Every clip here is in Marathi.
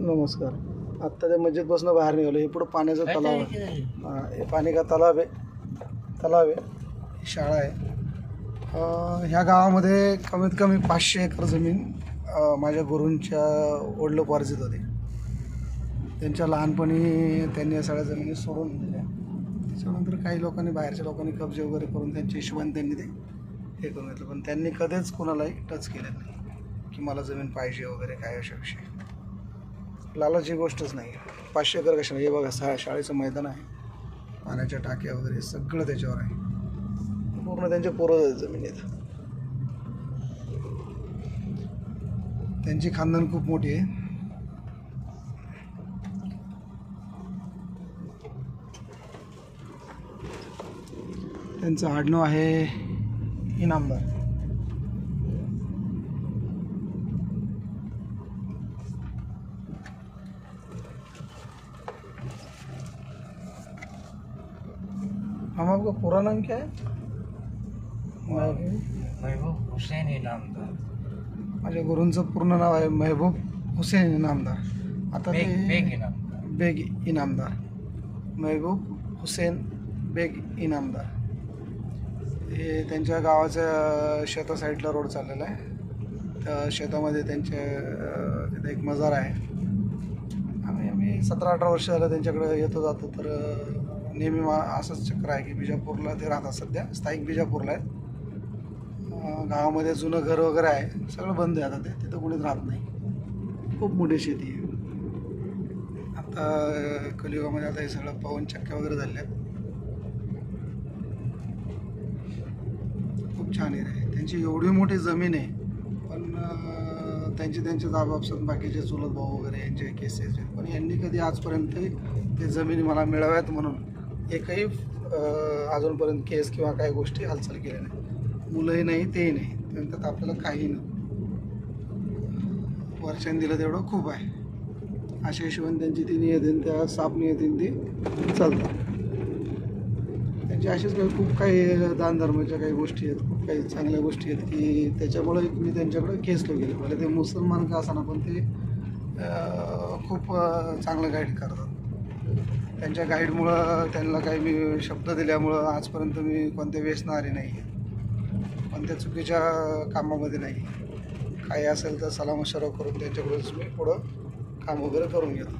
नमस्कार. आत्ता त्या मस्जिदपासून बाहेर निघालो. हे पुढं पाण्याचा तलाव आहे. हे पाणी का तलाव आहे. शाळा आहे. ह्या गावामध्ये कमीत कमी 500 एकर जमीन माझ्या गुरूंच्या वडिलोपार्जित होते. त्यांच्या लहानपणी त्यांनी या सगळ्या जमिनी सोडून दिल्या. त्याच्यानंतर काही लोकांनी, बाहेरच्या लोकांनी कब्जे वगैरे करून त्यांच्या हिशोबाने त्यांनी ते हे करून घेतलं. पण त्यांनी कधीच कोणालाही टच केलं नाही की मला जमीन पाहिजे वगैरे काय अशा विषय. लालाची गोष्टच नाही. 500 एकर कशाला. हे बघा, शाळेचं मैदान आहे, पाण्याच्या टाक्या वगैरे सगळं त्याच्यावर आहे. पूर्ण त्यांच्या पोरं जमिनीत. त्यांची खानदान खूप मोठी आहे. त्यांचं आडनाव आहे इनामदार. हम आपका पूरा नाम क्या है? महबूब हुसैन इनामदार. माझ्या गुरूंचं पूर्ण नाव आहे महबूब हुसेन इनामदार. आता बेग इनामदार. महबूब हुसेन बेग इनामदार. हे त्यांच्या गावाच्या शेता साईडला रोड चाललेला आहे. त्या शेतामध्ये त्यांचे तिथे एक मजार आहे. आम्ही 17-18 वर्ष झालं त्यांच्याकडे येतो जातो. तर नेहमी असंच चक्र आहे की बिजापूरला ते राहतात. सध्या स्थायिक बिजापूरला आहे. गावामध्ये जुनं घर वगैरे आहे, सगळं बंद आहे आता. तिथं कोणीच राहत नाही. खूप मोठी शेती आहे. आता कलियुगामध्ये आता हे सगळं पवन चक्क्या वगैरे झाल्या आहेत. खूप छान आहे. त्यांची एवढी मोठी जमीन आहे, पण त्यांचे बाबतीत बाकीचे चुलत भाऊ वगैरे यांचे केसेस आहेत. पण यांनी कधी आजपर्यंत ते जमिनी मला मिळाव्यात म्हणून एकही अजूनपर्यंत केस किंवा काही गोष्टी हालचाल केल्या नाही. मुलंही नाही, तेही नाही. त्यानंतर आपल्याला काही नाही. वर्षांनी दिलं तेवढं खूप आहे. अशा हिशोबाने त्यांची ती नियतीन, त्या साप नियतीन ती चालतात. त्यांची असेच खूप काही दानधर्माच्या काही गोष्टी आहेत, खूप काही चांगल्या गोष्टी आहेत की त्याच्यामुळे मी त्यांच्याकडे केसलो गेले. मला ते मुसलमान का असाना, पण ते खूप चांगलं गाईड करतात. त्यांच्या गाईडमुळं त्यांना काही मी शब्द दिल्यामुळं आजपर्यंत मी कोणत्या व्यसनारी नाही, कोणत्या चुकीच्या कामामध्ये नाही. काही असेल तर सलामशरा करून त्यांच्याकडूनच मी पुढं काम वगैरे करून घेतो.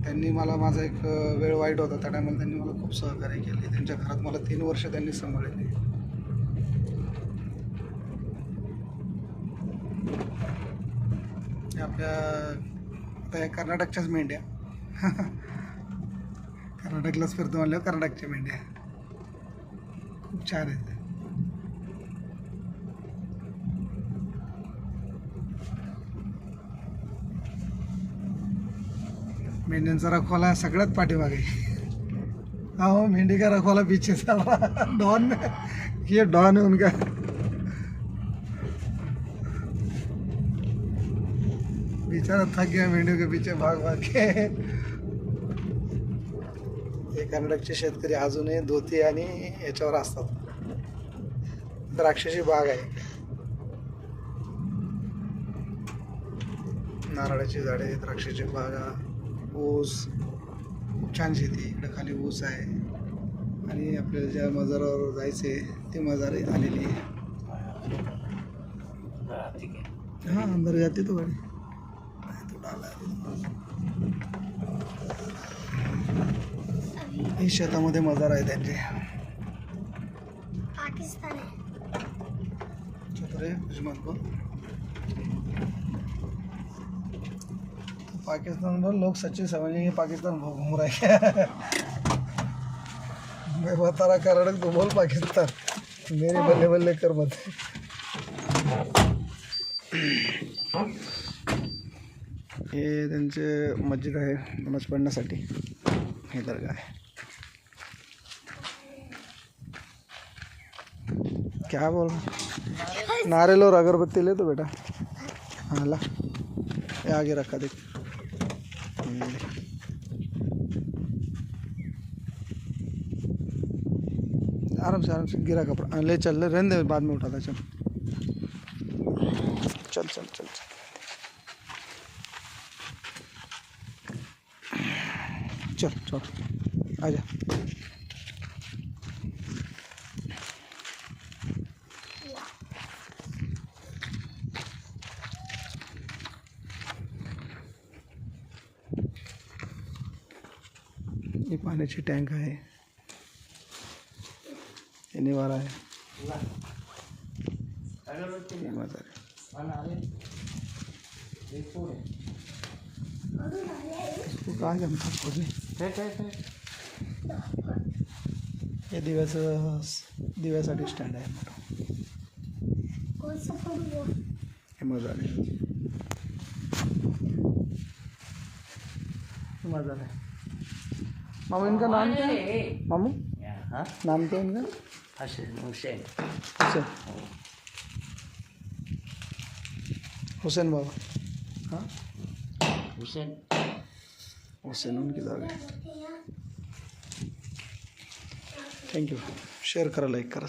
त्यांनी मला, माझा एक वेळ वाईट होता त्या टायमाला त्यांनी मला खूप सहकार्य केले. त्यांच्या घरात मला 3 वर्ष त्यांनी सांभाळले. आपल्या आता या कर्नाटकच्याच मेंढ्या. कर्नाटकलाच फिरतो म्हणल्यावर कर्नाटकच्या मेंढ्या खूप छान आहेत. मेंढ्यांचा रखवाला सगळ्यात पाठीमागे. हो, मेंढी का रखवाला पीछे चला. डॉन, ये डॉन है उनका. बेचारा थक गया मेंढियों के पीछे भाग के. हे कर्नाटकचे शेतकरी अजूनही धोती आणि याच्यावर असतात. द्राक्षाची बाग आहे, नारळाची झाडे, द्राक्षाची बागा, ऊस. खूप छान शेती. इकडे खाली ऊस आहे. आणि आपल्याला ज्या मजारावर जायचे ती मजारी आलेली आहे. हां, अंदर जाते तो गाडी. ही शेतामध्ये मजार आहे त्यांचे. पाकिस्तान में लोग सच्चे समझेंगे पाकिस्तान घूम रहे हैं. मैं बता रहा कर्नाटक, तो बोल पाकिस्तान. मेरे बल्ले बल्ले कर मत. हे त्यांचे मस्जिद आहे नमाज पढ़ण्यासाठी. हे दर्गा आहे. क्या बोल रहा? नारियल और अगरबत्ती ले तो बेटा. हाँ ला, ये आगे रखा देख. आराम से गिरा कपड़ा ले चल, रहने दे, बाद में उठाता चल. चल चल चल चल चल चल आजा। ये पाण्याची टँक आहे, हे निवारा आहे, हे मजा आहे। इसको काय जमतात खोदणे? हे दिव्यासाठी स्टँड आहे मोठा, हे मजा आहे, मजा आहे। मामू इनका नाम क्या है? मामू नाम क्या है इनका? हसन हुसैन। हुसैन, हुसैन बाबा। हाँ हुसैन हुसैन उनकी जागा आहे। थँक्यू, शेअर करा, लाईक करा।